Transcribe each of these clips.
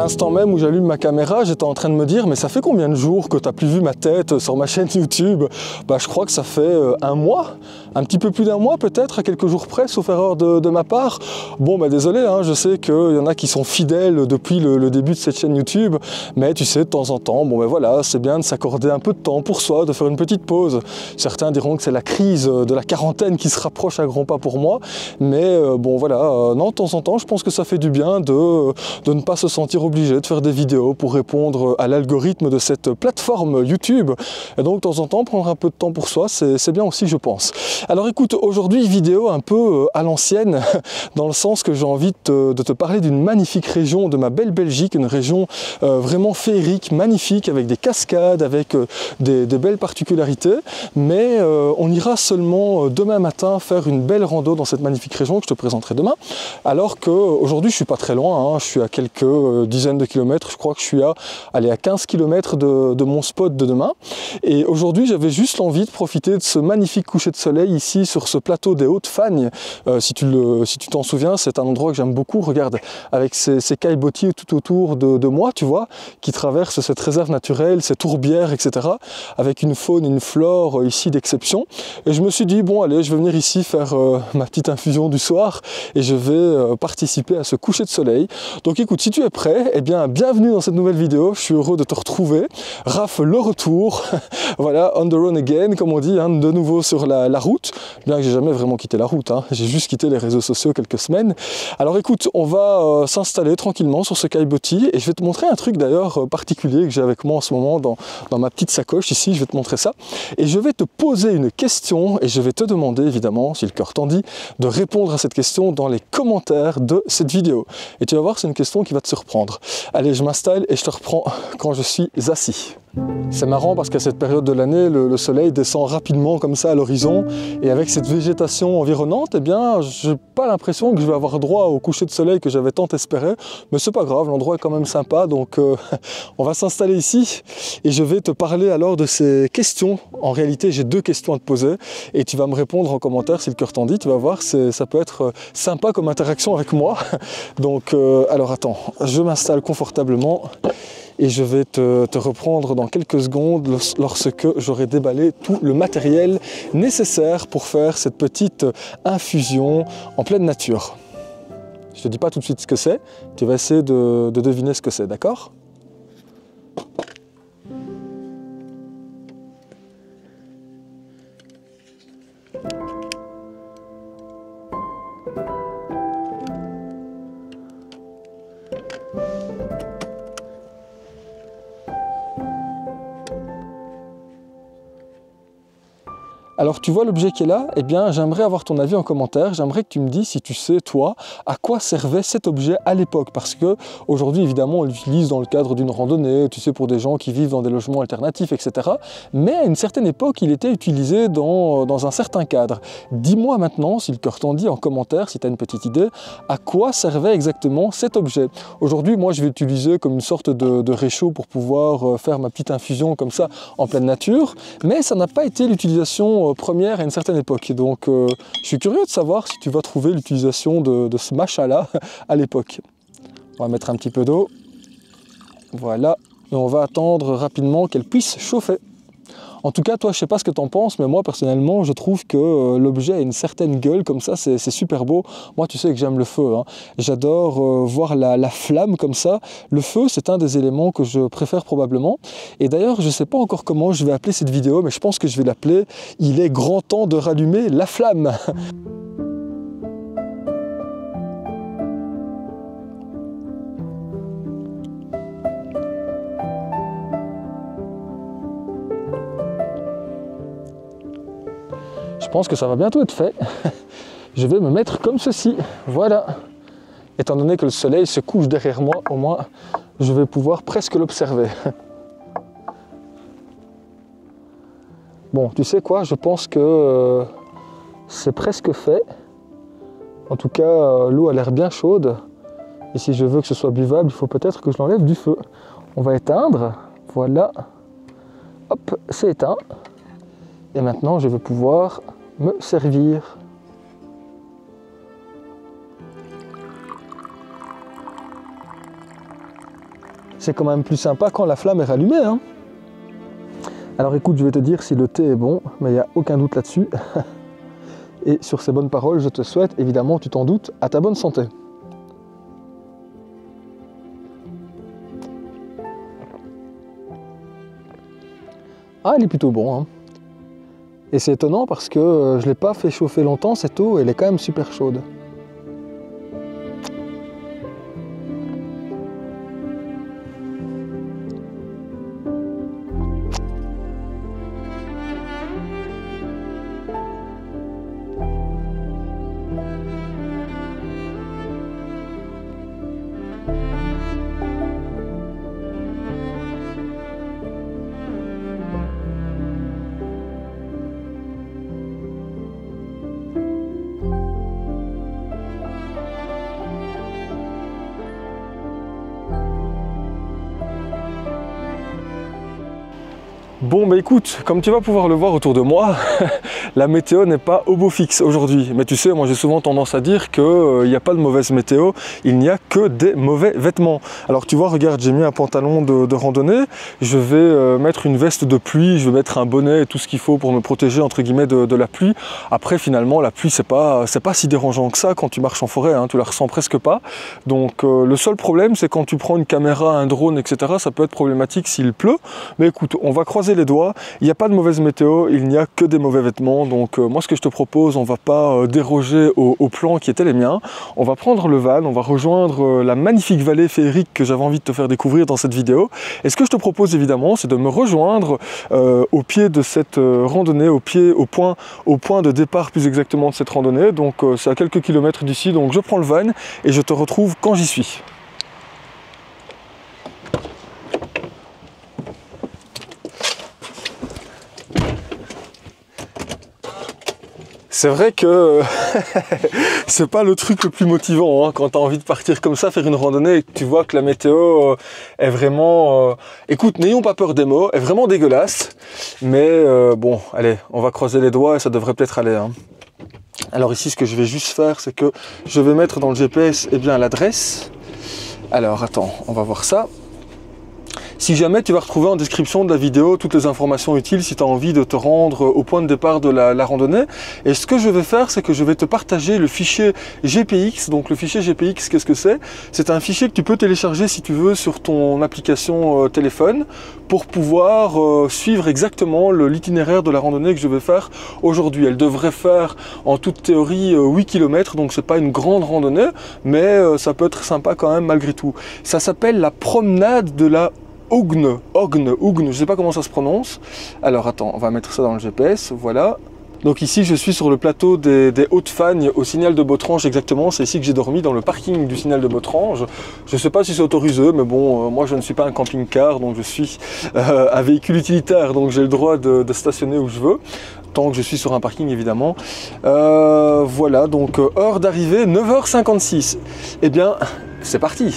l'instant même où j'allume ma caméra, j'étais en train de me dire, mais ça fait combien de jours que tu n'as plus vu ma tête sur ma chaîne YouTube? Bah, je crois que ça fait un mois, un petit peu plus d'un mois peut-être, à quelques jours près, sauf erreur de ma part. Bon, bah désolé, hein, je sais qu'il y en a qui sont fidèles depuis le début de cette chaîne YouTube, mais tu sais, de temps en temps, bon ben voilà, c'est bien de s'accorder un peu de temps pour soi, de faire une petite pause. Certains diront que c'est la crise de la quarantaine qui se rapproche à grands pas pour moi, mais bon voilà, non, de temps en temps, je pense que ça fait du bien de ne pas se sentir obligé de faire des vidéos pour répondre à l'algorithme de cette plateforme YouTube. Et donc, de temps en temps, prendre un peu de temps pour soi, c'est bien aussi, je pense. Alors écoute, aujourd'hui, vidéo un peu à l'ancienne, dans le sens que j'ai envie de te parler d'une magnifique région de ma belle Belgique, une région vraiment féerique, magnifique, avec des cascades, avec des belles particularités, mais on ira seulement demain matin faire une belle rando dans cette magnifique région que je te présenterai demain, alors qu'aujourd'hui je suis pas très loin, hein, je suis à quelques dizaines de kilomètres, je crois que je suis à 15 km de mon spot de demain, et aujourd'hui j'avais juste envie de profiter de ce magnifique coucher de soleil ici sur ce plateau des Hautes-Fagnes. Si tu t'en souviens, c'est un endroit que j'aime beaucoup, regarde, avec ces caillebotis tout autour de moi, tu vois, qui traversent cette réserve naturelle, ces tourbières, etc., avec une faune, une flore ici d'exception. Et je me suis dit, bon allez, je vais venir ici faire ma petite infusion du soir et je vais participer à ce coucher de soleil. Donc écoute, si tu es prêt, eh bien bienvenue dans cette nouvelle vidéo, je suis heureux de te retrouver. Raph, le retour, voilà, on the road again, comme on dit, hein, de nouveau sur la route, bien que j'ai jamais vraiment quitté la route, hein, j'ai juste quitté les réseaux sociaux quelques semaines. Alors écoute, on va s'installer tranquillement sur ce caillebotis et je vais te montrer un truc d'ailleurs particulier que j'ai avec moi en ce moment dans ma petite sacoche ici, je vais te montrer ça. Et je vais te poser une question et je vais te demander évidemment, si le cœur t'en dit, de répondre à cette question dans les commentaires de cette vidéo. Et tu vas voir, c'est une question qui va te surprendre. Allez, je m'installe et je te reprends quand je suis assis. C'est marrant parce qu'à cette période de l'année, le soleil descend rapidement comme ça à l'horizon et avec cette végétation environnante, eh bien, j'ai pas l'impression que je vais avoir droit au coucher de soleil que j'avais tant espéré, mais c'est pas grave, l'endroit est quand même sympa, donc on va s'installer ici et je vais te parler alors de ces questions. En réalité, j'ai deux questions à te poser et tu vas me répondre en commentaire si le cœur t'en dit, tu vas voir, ça peut être sympa comme interaction avec moi. Donc, alors attends, je m'installe confortablement. Et je vais te reprendre dans quelques secondes lorsque j'aurai déballé tout le matériel nécessaire pour faire cette petite infusion en pleine nature. Je ne te dis pas tout de suite ce que c'est, tu vas essayer de deviner ce que c'est, d'accord ? Alors tu vois l'objet qui est là, eh bien j'aimerais avoir ton avis en commentaire, j'aimerais que tu me dises si tu sais toi à quoi servait cet objet à l'époque, parce que aujourd'hui évidemment on l'utilise dans le cadre d'une randonnée, tu sais, pour des gens qui vivent dans des logements alternatifs, etc. Mais à une certaine époque il était utilisé dans un certain cadre. Dis-moi maintenant, si le cœur t'en dit, en commentaire, si tu as une petite idée, à quoi servait exactement cet objet. Aujourd'hui moi je vais l'utiliser comme une sorte de réchaud pour pouvoir faire ma petite infusion comme ça en pleine nature, mais ça n'a pas été l'utilisation première à une certaine époque. Donc je suis curieux de savoir si tu vas trouver l'utilisation de ce machin-là à l'époque. On va mettre un petit peu d'eau. Voilà. Et on va attendre rapidement qu'elle puisse chauffer. En tout cas, toi, je sais pas ce que tu en penses, mais moi, personnellement, je trouve que l'objet a une certaine gueule, comme ça, c'est super beau. Moi, tu sais que j'aime le feu, hein. J'adore voir la flamme comme ça. Le feu, c'est un des éléments que je préfère probablement. Et d'ailleurs, je sais pas encore comment je vais appeler cette vidéo, mais je pense que je vais l'appeler « Il est grand temps de rallumer la flamme ». Je pense que ça va bientôt être fait. Je vais me mettre comme ceci, voilà. Étant donné que le soleil se couche derrière moi, au moins je vais pouvoir presque l'observer. Bon, tu sais quoi, je pense que c'est presque fait. En tout cas, l'eau a l'air bien chaude. Et si je veux que ce soit buvable, il faut peut-être que je l'enlève du feu. On va éteindre, voilà. Hop, c'est éteint. Et maintenant, je vais pouvoir me servir. c'est quand même plus sympa quand la flamme est rallumée, hein. Alors écoute, je vais te dire si le thé est bon, mais il n'y a aucun doute là-dessus. Et sur ces bonnes paroles, je te souhaite, évidemment, tu t'en doutes, à ta bonne santé. Ah, elle est plutôt bon, hein. Et c'est étonnant parce que je ne l'ai pas fait chauffer longtemps, cette eau, elle est quand même super chaude. Bon bah écoute, comme tu vas pouvoir le voir autour de moi, la météo n'est pas au beau fixe aujourd'hui. Mais tu sais, moi j'ai souvent tendance à dire qu'il n'y a pas de mauvaise météo, il n'y a que des mauvais vêtements. Alors tu vois, regarde, j'ai mis un pantalon de randonnée, je vais mettre une veste de pluie, je vais mettre un bonnet et tout ce qu'il faut pour me protéger entre guillemets de la pluie. Après finalement, la pluie c'est pas si dérangeant que ça quand tu marches en forêt, hein, tu la ressens presque pas. Donc le seul problème c'est quand tu prends une caméra, un drone, etc. ça peut être problématique s'il pleut. Mais écoute, on va croiser les doigts, il n'y a pas de mauvaise météo, il n'y a que des mauvais vêtements, donc moi ce que je te propose, on ne va pas déroger au plan qui étaient les miens, on va prendre le van, on va rejoindre la magnifique vallée féerique que j'avais envie de te faire découvrir dans cette vidéo, et ce que je te propose évidemment, c'est de me rejoindre au pied de cette randonnée, au point de départ plus exactement de cette randonnée, donc c'est à quelques kilomètres d'ici, donc je prends le van et je te retrouve quand j'y suis. C'est vrai que c'est pas le truc le plus motivant hein, quand tu as envie de partir comme ça, faire une randonnée et que tu vois que la météo est vraiment... Écoute, n'ayons pas peur des mots, est vraiment dégueulasse. Mais bon, allez, on va croiser les doigts et ça devrait peut-être aller. Hein. Alors ici, ce que je vais juste faire, c'est que je vais mettre dans le GPS l'adresse. Alors attends, on va voir ça. Si jamais tu vas retrouver en description de la vidéo toutes les informations utiles si tu as envie de te rendre au point de départ de la randonnée. Et ce que je vais faire, c'est que je vais te partager le fichier GPX. Donc le fichier GPX, qu'est-ce que c'est? C'est un fichier que tu peux télécharger si tu veux sur ton application téléphone pour pouvoir suivre exactement l'itinéraire de la randonnée que je vais faire aujourd'hui. Elle devrait faire en toute théorie 8 km, donc c'est pas une grande randonnée, mais ça peut être sympa quand même malgré tout. Ça s'appelle la promenade de la Ogne, je sais pas comment ça se prononce. Alors attends, on va mettre ça dans le GPS, voilà. Donc ici je suis sur le plateau des Hautes-Fagnes au Signal de Botrange exactement, c'est ici que j'ai dormi dans le parking du Signal de Botrange. Je ne sais pas si c'est autorisé, mais bon, moi je ne suis pas un camping-car, donc je suis un véhicule utilitaire, donc j'ai le droit de stationner où je veux, tant que je suis sur un parking évidemment. Voilà, donc heure d'arrivée 9h56. Eh bien, c'est parti.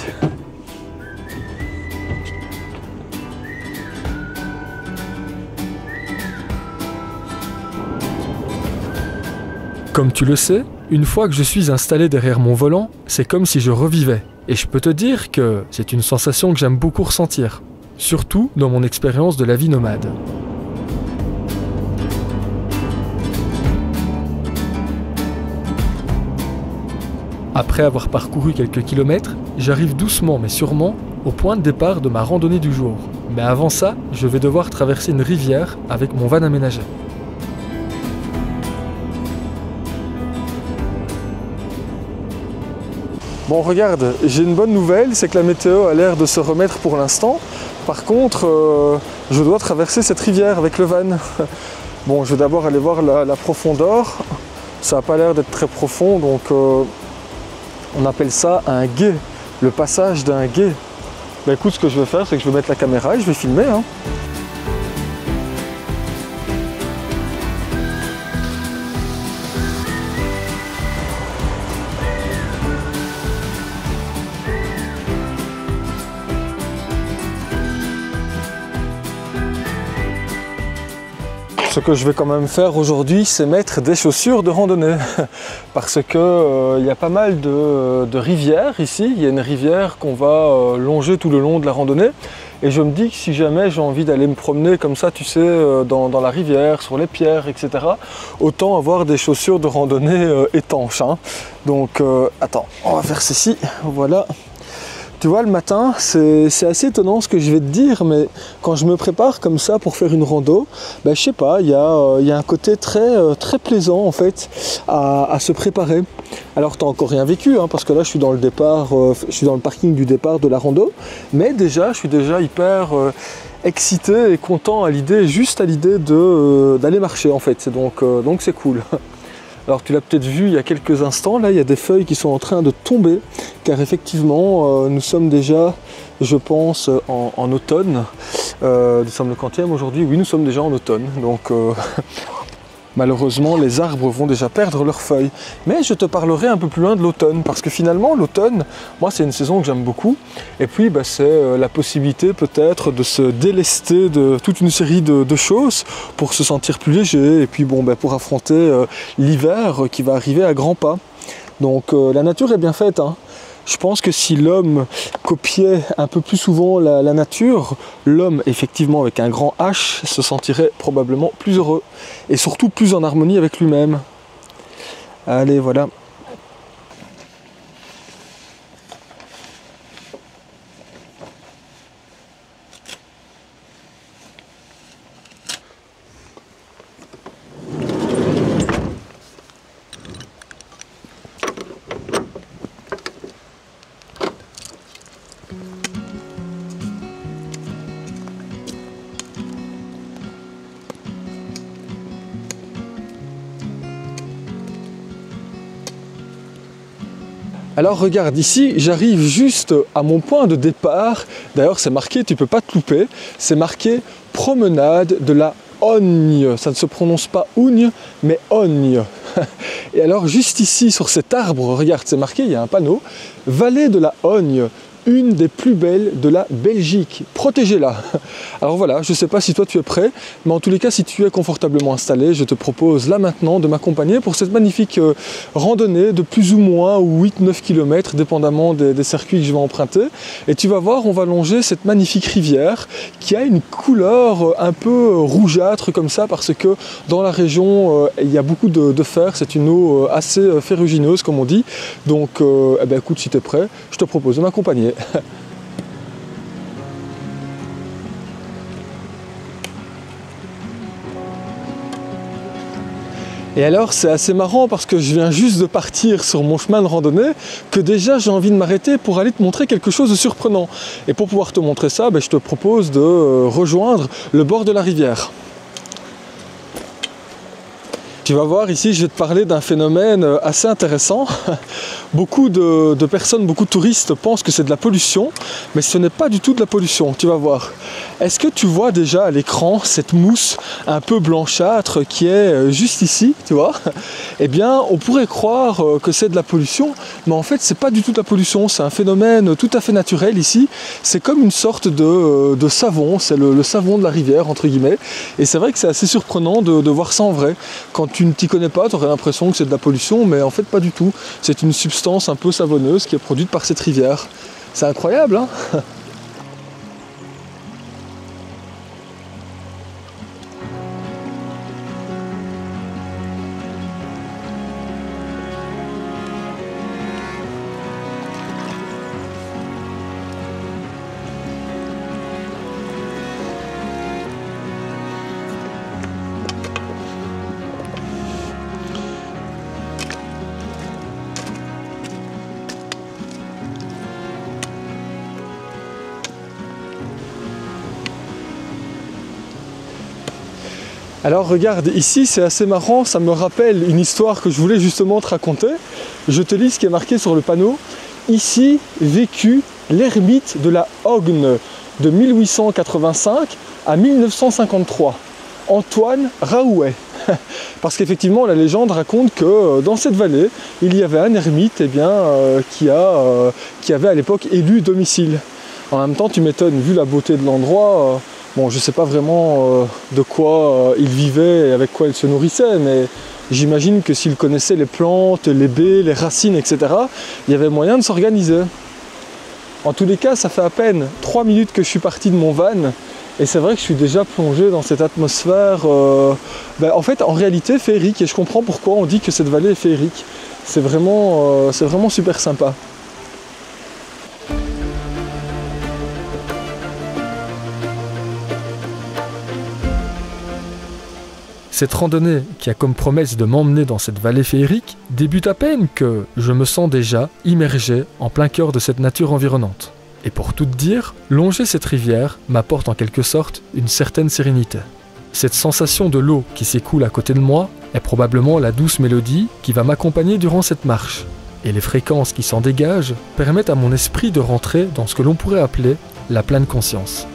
Comme tu le sais, une fois que je suis installé derrière mon volant, c'est comme si je revivais. Et je peux te dire que c'est une sensation que j'aime beaucoup ressentir, surtout dans mon expérience de la vie nomade. Après avoir parcouru quelques kilomètres, j'arrive doucement mais sûrement au point de départ de ma randonnée du jour. Mais avant ça, je vais devoir traverser une rivière avec mon van aménagé. Bon regarde, j'ai une bonne nouvelle, c'est que la météo a l'air de se remettre pour l'instant. Par contre, je dois traverser cette rivière avec le van. Bon, je vais d'abord aller voir la profondeur. Ça n'a pas l'air d'être très profond, donc on appelle ça un gué, le passage d'un gué. Bah écoute, ce que je vais faire, c'est que je vais mettre la caméra et je vais filmer. Hein. Ce que je vais quand même faire aujourd'hui, c'est mettre des chaussures de randonnée. Parce que y a pas mal de rivières ici. Il y a une rivière qu'on va longer tout le long de la randonnée. Et je me dis que si jamais j'ai envie d'aller me promener comme ça, tu sais, dans la rivière, sur les pierres, etc., autant avoir des chaussures de randonnée étanches. Hein. Donc, attends, on va faire ceci. Voilà. Tu vois, le matin, c'est assez étonnant ce que je vais te dire, mais quand je me prépare comme ça pour faire une rando, ben, je sais pas, il y a un côté très plaisant en fait à se préparer. Alors tu n'as encore rien vécu, hein, parce que là je suis dans le départ, je suis dans le parking du départ de la rando, mais déjà je suis déjà hyper excité et content juste à l'idée d'aller marcher en fait, donc c'est cool. Alors tu l'as peut-être vu il y a quelques instants, là il y a des feuilles qui sont en train de tomber, car effectivement nous sommes déjà, je pense, en automne. Nous sommes le quantième aujourd'hui, oui nous sommes déjà en automne, donc malheureusement les arbres vont déjà perdre leurs feuilles. Mais je te parlerai un peu plus loin de l'automne, parce que finalement l'automne, moi c'est une saison que j'aime beaucoup, et puis bah, c'est la possibilité peut-être de se délester de toute une série de choses pour se sentir plus léger, et puis bon, bah, pour affronter l'hiver qui va arriver à grands pas. Donc la nature est bien faite, hein. Je pense que si l'homme copiait un peu plus souvent la nature, l'homme, effectivement avec un grand H, se sentirait probablement plus heureux et surtout plus en harmonie avec lui-même. Allez, voilà. Alors regarde ici, j'arrive juste à mon point de départ. D'ailleurs c'est marqué, tu peux pas te louper, c'est marqué promenade de la Ogne. Ça ne se prononce pas Ougne, mais Ogne. Et alors juste ici sur cet arbre, regarde, c'est marqué, il y a un panneau, vallée de la Ogne, une des plus belles de la Belgique, protégez-la. Alors voilà, je ne sais pas si toi tu es prêt, mais en tous les cas si tu es confortablement installé, je te propose là maintenant de m'accompagner pour cette magnifique randonnée de plus ou moins 8-9 km, dépendamment des circuits que je vais emprunter. Et tu vas voir, on va longer cette magnifique rivière qui a une couleur un peu rougeâtre comme ça, parce que dans la région il y a beaucoup de fer, c'est une eau assez ferrugineuse comme on dit. Donc eh ben, écoute, si tu es prêt, je te propose de m'accompagner. Et alors c'est assez marrant parce que je viens juste de partir sur mon chemin de randonnée que déjà j'ai envie de m'arrêter pour aller te montrer quelque chose de surprenant. Et pour pouvoir te montrer ça, ben, je te propose de rejoindre le bord de la rivière. Tu vas voir ici, je vais te parler d'un phénomène assez intéressant. Beaucoup de personnes, beaucoup de touristes pensent que c'est de la pollution, mais ce n'est pas du tout de la pollution, tu vas voir. Est-ce que tu vois déjà à l'écran cette mousse un peu blanchâtre qui est juste ici, tu vois? Eh bien, on pourrait croire que c'est de la pollution, mais en fait, c'est pas du tout de la pollution, c'est un phénomène tout à fait naturel ici. C'est comme une sorte de savon, c'est le savon de la rivière, entre guillemets. Et c'est vrai que c'est assez surprenant de voir ça en vrai. Quand tu ne t'y connais pas, tu aurais l'impression que c'est de la pollution, mais en fait pas du tout. C'est une substance un peu savonneuse qui est produite par cette rivière. C'est incroyable, hein? Alors regarde, ici c'est assez marrant, ça me rappelle une histoire que je voulais justement te raconter. Je te lis ce qui est marqué sur le panneau. Ici vécut l'ermite de la Ogne de 1885 à 1953, Antoine Raouet. Parce qu'effectivement la légende raconte que dans cette vallée, il y avait un ermite qui avait à l'époque élu domicile. En même temps, tu m'étonnes, vu la beauté de l'endroit, Bon, je ne sais pas vraiment de quoi il vivait et avec quoi il se nourrissait, mais j'imagine que s'il connaissait les plantes, les baies, les racines, etc., il y avait moyen de s'organiser. En tous les cas, ça fait à peine 3 minutes que je suis parti de mon van, et c'est vrai que je suis déjà plongé dans cette atmosphère, en fait, en réalité, féerique, et je comprends pourquoi on dit que cette vallée est féerique. C'est vraiment super sympa. Cette randonnée, qui a comme promesse de m'emmener dans cette vallée féerique, débute à peine que je me sens déjà immergé en plein cœur de cette nature environnante. Et pour tout dire, longer cette rivière m'apporte en quelque sorte une certaine sérénité. Cette sensation de l'eau qui s'écoule à côté de moi est probablement la douce mélodie qui va m'accompagner durant cette marche. Et les fréquences qui s'en dégagent permettent à mon esprit de rentrer dans ce que l'on pourrait appeler la pleine conscience.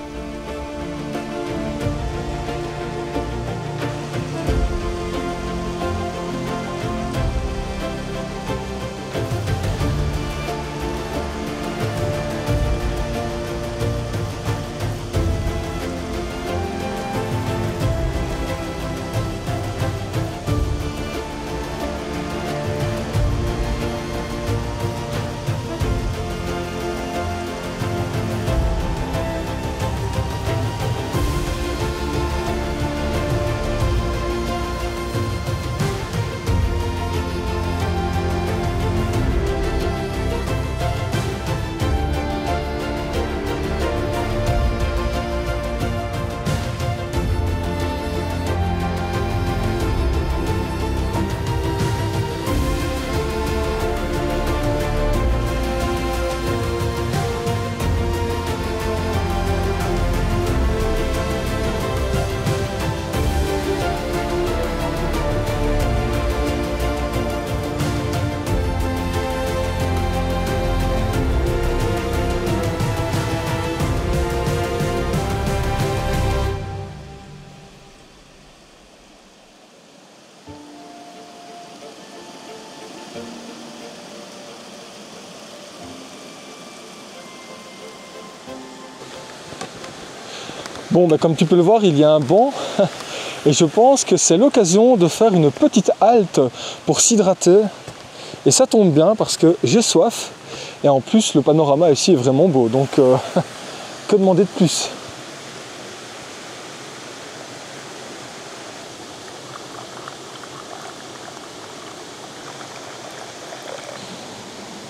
Bon, comme tu peux le voir, il y a un banc et je pense que c'est l'occasion de faire une petite halte pour s'hydrater. Et ça tombe bien parce que j'ai soif et en plus le panorama ici est vraiment beau, donc que demander de plus?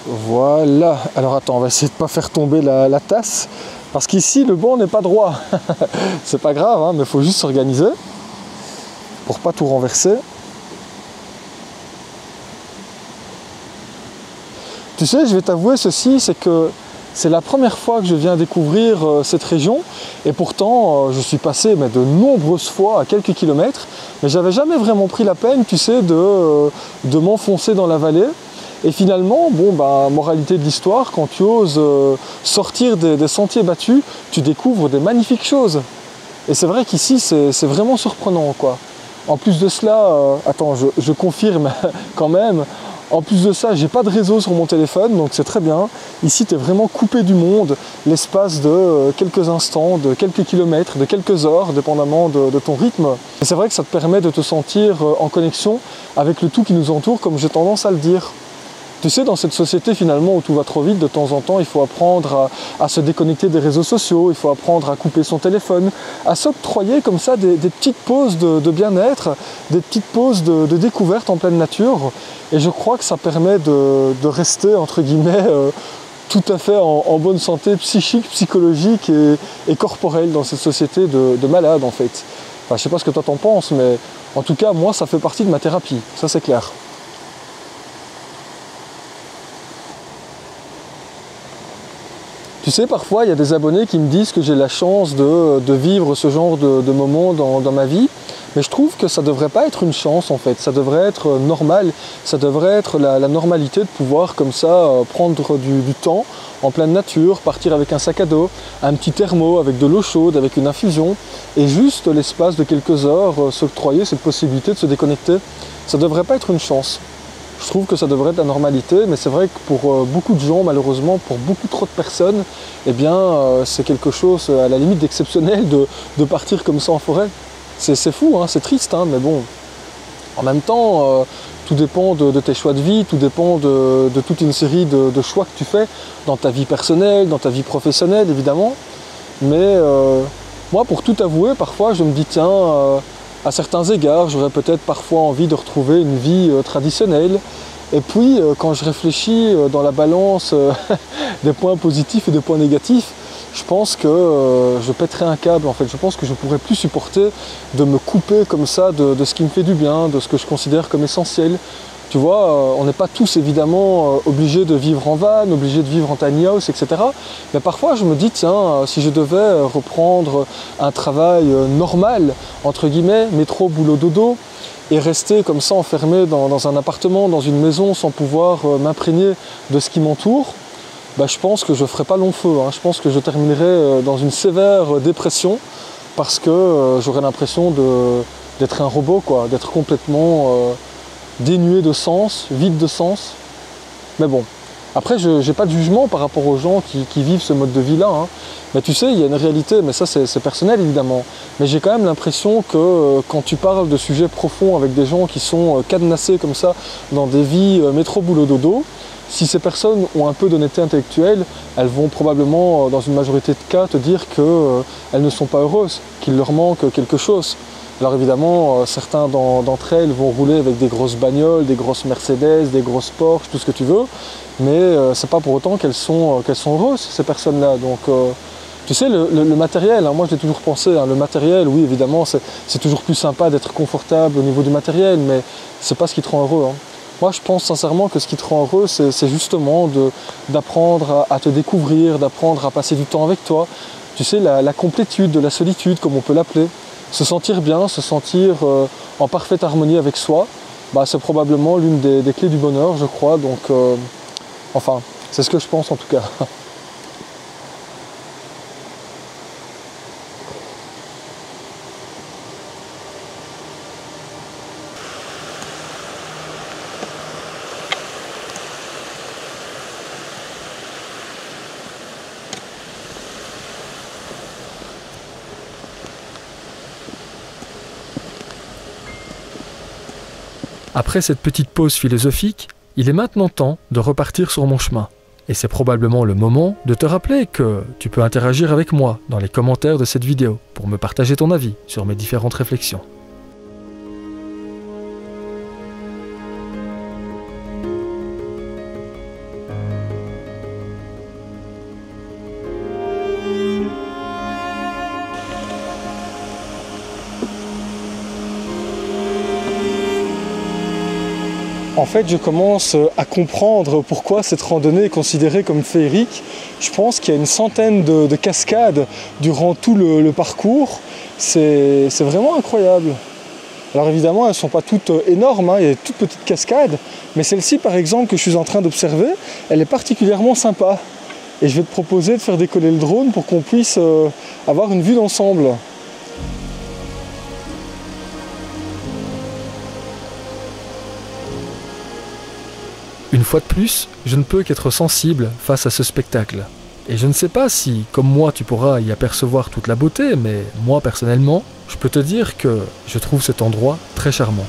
Voilà, alors attends, on va essayer de ne pas faire tomber la tasse, parce qu'ici le banc n'est pas droit. C'est pas grave, hein, mais il faut juste s'organiser pour pas tout renverser. Tu sais, je vais t'avouer ceci, c'est que c'est la première fois que je viens découvrir cette région, et pourtant je suis passé de nombreuses fois à quelques kilomètres, mais j'avais jamais vraiment pris la peine, tu sais, de m'enfoncer dans la vallée. Et finalement, moralité de l'histoire, quand tu oses sortir des sentiers battus, tu découvres des magnifiques choses. Et c'est vrai qu'ici, c'est vraiment surprenant, quoi. En plus de cela, attends, je confirme quand même, en plus de ça, j'ai pas de réseau sur mon téléphone, donc c'est très bien. Ici, tu es vraiment coupé du monde, l'espace de quelques instants, de quelques kilomètres, de quelques heures, dépendamment de ton rythme. Et c'est vrai que ça te permet de te sentir en connexion avec le tout qui nous entoure, comme j'ai tendance à le dire. Tu sais, dans cette société finalement où tout va trop vite, de temps en temps, il faut apprendre à se déconnecter des réseaux sociaux, il faut apprendre à couper son téléphone, à s'octroyer comme ça des petites pauses de bien-être, des petites pauses de découverte en pleine nature. Et je crois que ça permet de rester, entre guillemets, tout à fait en bonne santé psychique, psychologique et corporelle dans cette société de malades en fait. Enfin, je sais pas ce que toi t'en penses, mais en tout cas, moi, ça fait partie de ma thérapie, ça c'est clair. Tu sais, parfois, il y a des abonnés qui me disent que j'ai la chance de vivre ce genre de moments dans ma vie. Mais je trouve que ça ne devrait pas être une chance, en fait. Ça devrait être normal. Ça devrait être la normalité de pouvoir, comme ça, prendre du temps en pleine nature, partir avec un sac à dos, un petit thermo avec de l'eau chaude, avec une infusion, et juste l'espace de quelques heures, s'octroyer cette possibilité de se déconnecter. Ça ne devrait pas être une chance. Je trouve que ça devrait être la normalité, mais c'est vrai que pour beaucoup de gens, malheureusement, pour beaucoup trop de personnes, eh bien, c'est quelque chose à la limite d'exceptionnel de partir comme ça en forêt. C'est fou, hein, c'est triste, hein, mais bon, en même temps, tout dépend de tes choix de vie, tout dépend de toute une série de choix que tu fais dans ta vie personnelle, dans ta vie professionnelle, évidemment. Mais moi, pour tout avouer, parfois, je me dis, tiens, à certains égards, j'aurais peut-être parfois envie de retrouver une vie traditionnelle. Et puis, quand je réfléchis dans la balance des points positifs et des points négatifs, je pense que je pèterais un câble en fait. Je pense que je ne pourrais plus supporter de me couper comme ça de ce qui me fait du bien, de ce que je considère comme essentiel. Tu vois, on n'est pas tous évidemment obligés de vivre en van, obligés de vivre en tiny house, etc. Mais parfois je me dis, tiens, si je devais reprendre un travail normal, entre guillemets, métro, boulot, dodo, et rester comme ça enfermé dans un appartement, dans une maison, sans pouvoir m'imprégner de ce qui m'entoure, bah, je pense que je ne ferai pas long feu. Hein. Je pense que je terminerai dans une sévère dépression parce que j'aurais l'impression d'être un robot, quoi, d'être complètement dénué de sens, vide de sens. Mais bon, après je n'ai pas de jugement par rapport aux gens qui vivent ce mode de vie-là. Hein. Mais tu sais, il y a une réalité, mais ça c'est personnel évidemment. Mais j'ai quand même l'impression que quand tu parles de sujets profonds avec des gens qui sont cadenassés comme ça dans des vies métro boulot dodo, si ces personnes ont un peu d'honnêteté intellectuelle, elles vont probablement, dans une majorité de cas, te dire qu'elles ne sont pas heureuses, qu'il leur manque quelque chose. Alors évidemment, certains d'entre elles vont rouler avec des grosses bagnoles, des grosses Mercedes, des grosses Porsche, tout ce que tu veux, mais c'est pas pour autant qu'elles sont heureuses, ces personnes-là. Donc, tu sais, le matériel, hein, moi je l'ai toujours pensé, hein, le matériel, oui évidemment, c'est toujours plus sympa d'être confortable au niveau du matériel, mais c'est pas ce qui te rend heureux. Hein. Moi, je pense sincèrement que ce qui te rend heureux, c'est justement d'apprendre à te découvrir, d'apprendre à passer du temps avec toi. Tu sais, la complétude de la solitude, comme on peut l'appeler. Se sentir bien, se sentir en parfaite harmonie avec soi, bah, c'est probablement l'une des clés du bonheur, je crois. Donc, enfin, c'est ce que je pense en tout cas. Après cette petite pause philosophique, il est maintenant temps de repartir sur mon chemin. Et c'est probablement le moment de te rappeler que tu peux interagir avec moi dans les commentaires de cette vidéo pour me partager ton avis sur mes différentes réflexions. En fait, je commence à comprendre pourquoi cette randonnée est considérée comme féerique. Je pense qu'il y a une centaine de cascades durant tout le parcours. C'est vraiment incroyable. Alors évidemment, elles ne sont pas toutes énormes, hein, il y a de toutes petites cascades. Mais celle-ci, par exemple, que je suis en train d'observer, elle est particulièrement sympa. Et je vais te proposer de faire décoller le drone pour qu'on puisse avoir une vue d'ensemble. Une fois de plus, je ne peux qu'être sensible face à ce spectacle. Et je ne sais pas si, comme moi, tu pourras y apercevoir toute la beauté, mais moi, personnellement, je peux te dire que je trouve cet endroit très charmant.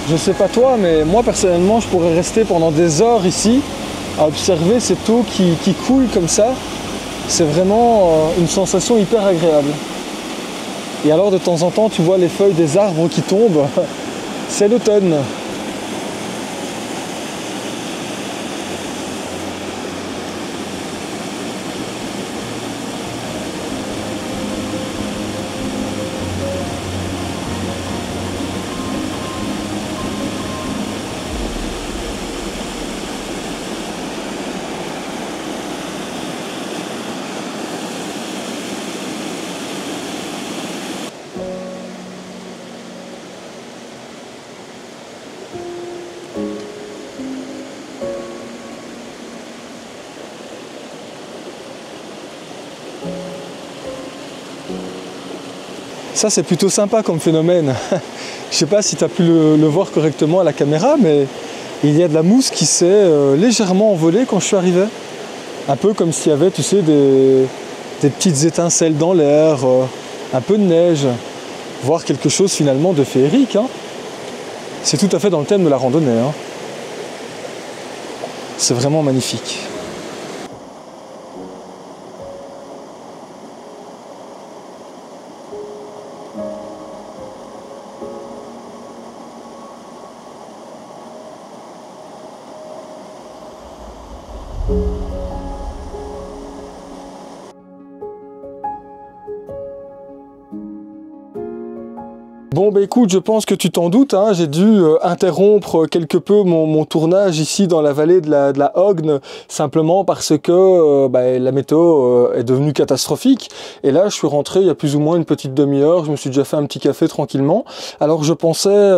Je sais pas toi, mais moi personnellement, je pourrais rester pendant des heures ici à observer cette eau qui coule comme ça. C'est vraiment une sensation hyper agréable. Et alors de temps en temps, tu vois les feuilles des arbres qui tombent. C'est l'automne. Ça c'est plutôt sympa comme phénomène. Je sais pas si tu as pu le voir correctement à la caméra, mais il y a de la mousse qui s'est légèrement envolée quand je suis arrivé. Un peu comme s'il y avait, tu sais, des petites étincelles dans l'air, un peu de neige, voire quelque chose finalement de féerique. Hein. C'est tout à fait dans le thème de la randonnée. Hein. C'est vraiment magnifique. Bon bah écoute, je pense que tu t'en doutes, hein, j'ai dû interrompre quelque peu mon tournage ici dans la vallée de la Hogne, simplement parce que la météo est devenue catastrophique. Et là je suis rentré il y a plus ou moins une petite demi-heure, je me suis déjà fait un petit café tranquillement. Alors je pensais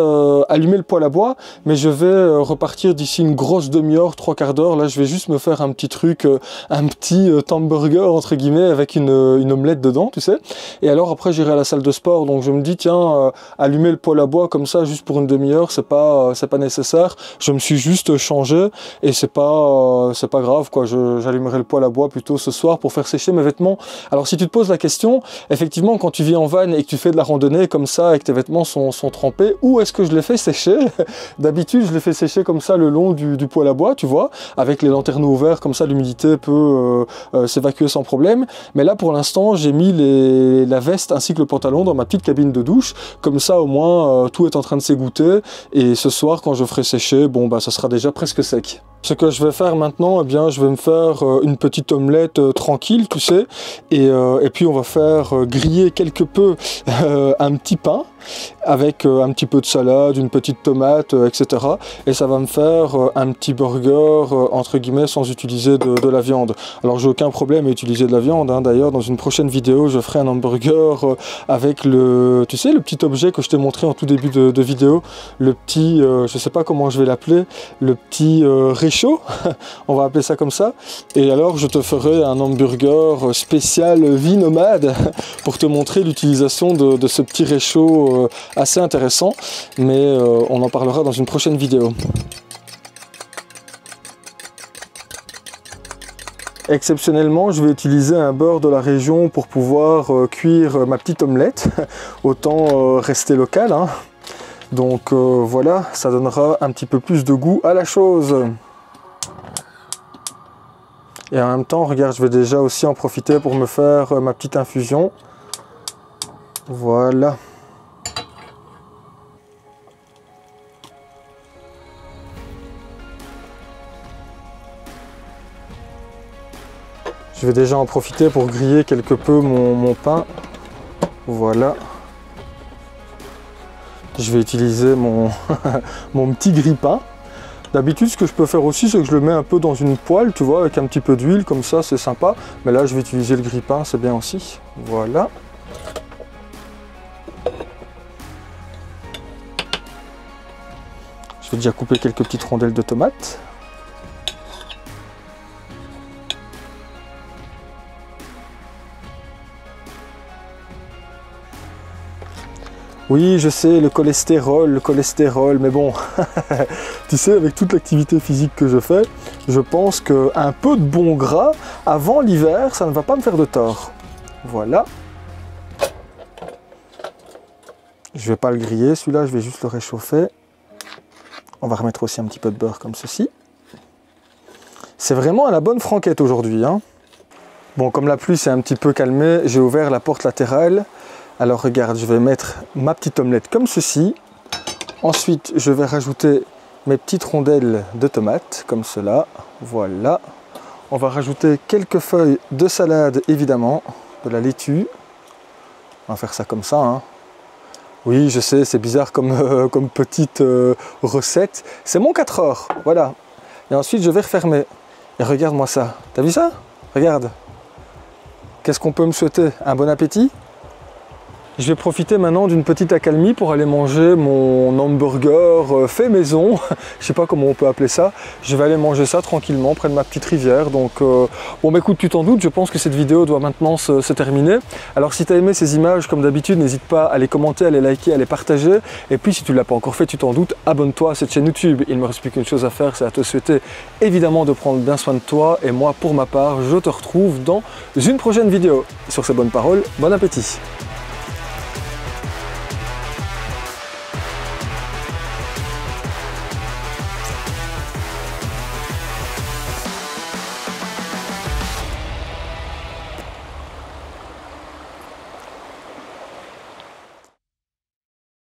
allumer le poêle à bois, mais je vais repartir d'ici une grosse demi-heure, 3/4 d'heure. Là je vais juste me faire un petit truc, un petit hamburger entre guillemets avec une omelette dedans, tu sais. Et alors après j'irai à la salle de sport, donc je me dis tiens... allumer le poêle à bois comme ça juste pour une demi-heure, c'est pas nécessaire. Je me suis juste changé et c'est pas grave quoi. J'allumerai le poêle à bois plutôt ce soir pour faire sécher mes vêtements. Alors si tu te poses la question, effectivement quand tu vis en van et que tu fais de la randonnée comme ça et que tes vêtements sont trempés, où est-ce que je les fais sécher? D'habitude je les fais sécher comme ça le long du poêle à bois, tu vois, avec les lanterneaux ouverts, comme ça l'humidité peut s'évacuer sans problème. Mais là pour l'instant j'ai mis la veste ainsi que le pantalon dans ma petite cabine de douche. Comme ça au moins tout est en train de s'égoutter et ce soir quand je ferai sécher, bon bah ça sera déjà presque sec. Ce que je vais faire maintenant, eh bien je vais me faire une petite omelette tranquille, tu sais, et puis on va faire griller quelque peu un petit pain avec un petit peu de salade, une petite tomate, etc. Et ça va me faire un petit burger entre guillemets sans utiliser de la viande. Alors j'ai aucun problème à utiliser de la viande, hein. D'ailleurs dans une prochaine vidéo je ferai un hamburger avec tu sais, le petit objet que je t'ai montré en tout début de vidéo, le petit, je sais pas comment je vais l'appeler, le petit réchaud, on va appeler ça comme ça. Et alors je te ferai un hamburger spécial vie nomade pour te montrer l'utilisation de ce petit réchaud assez intéressant, mais on en parlera dans une prochaine vidéo. Exceptionnellement, je vais utiliser un beurre de la région pour pouvoir cuire ma petite omelette. Autant rester local, hein. Donc voilà, ça donnera un petit peu plus de goût à la chose. Et en même temps, regarde, je vais déjà aussi en profiter pour me faire ma petite infusion. Voilà. Je vais déjà en profiter pour griller quelque peu mon pain. Voilà. Je vais utiliser mon petit grille-pain. D'habitude, ce que je peux faire aussi, c'est que je le mets un peu dans une poêle, tu vois, avec un petit peu d'huile, comme ça, c'est sympa. Mais là, je vais utiliser le grille-pain, c'est bien aussi. Voilà. Je vais déjà couper quelques petites rondelles de tomates. Oui, je sais, le cholestérol, mais bon, tu sais, avec toute l'activité physique que je fais, je pense qu'un peu de bon gras avant l'hiver, ça ne va pas me faire de tort. Voilà. Je ne vais pas le griller, celui-là, je vais juste le réchauffer. On va remettre aussi un petit peu de beurre comme ceci. C'est vraiment à la bonne franquette aujourd'hui, hein. Bon, comme la pluie s'est un petit peu calmée, j'ai ouvert la porte latérale. Alors regarde, je vais mettre ma petite omelette comme ceci. Ensuite, je vais rajouter mes petites rondelles de tomates, comme cela. Voilà. On va rajouter quelques feuilles de salade, évidemment, de la laitue. On va faire ça comme ça, hein. Oui, je sais, c'est bizarre comme petite recette. C'est mon 4 heures, voilà. Et ensuite, je vais refermer. Et regarde-moi ça. T'as vu ça? Regarde. Qu'est-ce qu'on peut me souhaiter? Un bon appétit? Je vais profiter maintenant d'une petite accalmie pour aller manger mon hamburger fait maison. Je sais pas comment on peut appeler ça. Je vais aller manger ça tranquillement près de ma petite rivière. Donc bon bah écoute, tu t'en doutes, je pense que cette vidéo doit maintenant se terminer. Alors si tu as aimé ces images, comme d'habitude, n'hésite pas à les commenter, à les liker, à les partager. Et puis si tu ne l'as pas encore fait, tu t'en doutes, abonne-toi à cette chaîne YouTube. Il ne me reste plus qu'une chose à faire, c'est à te souhaiter évidemment de prendre bien soin de toi. Et moi, pour ma part, je te retrouve dans une prochaine vidéo. Sur ces bonnes paroles, bon appétit!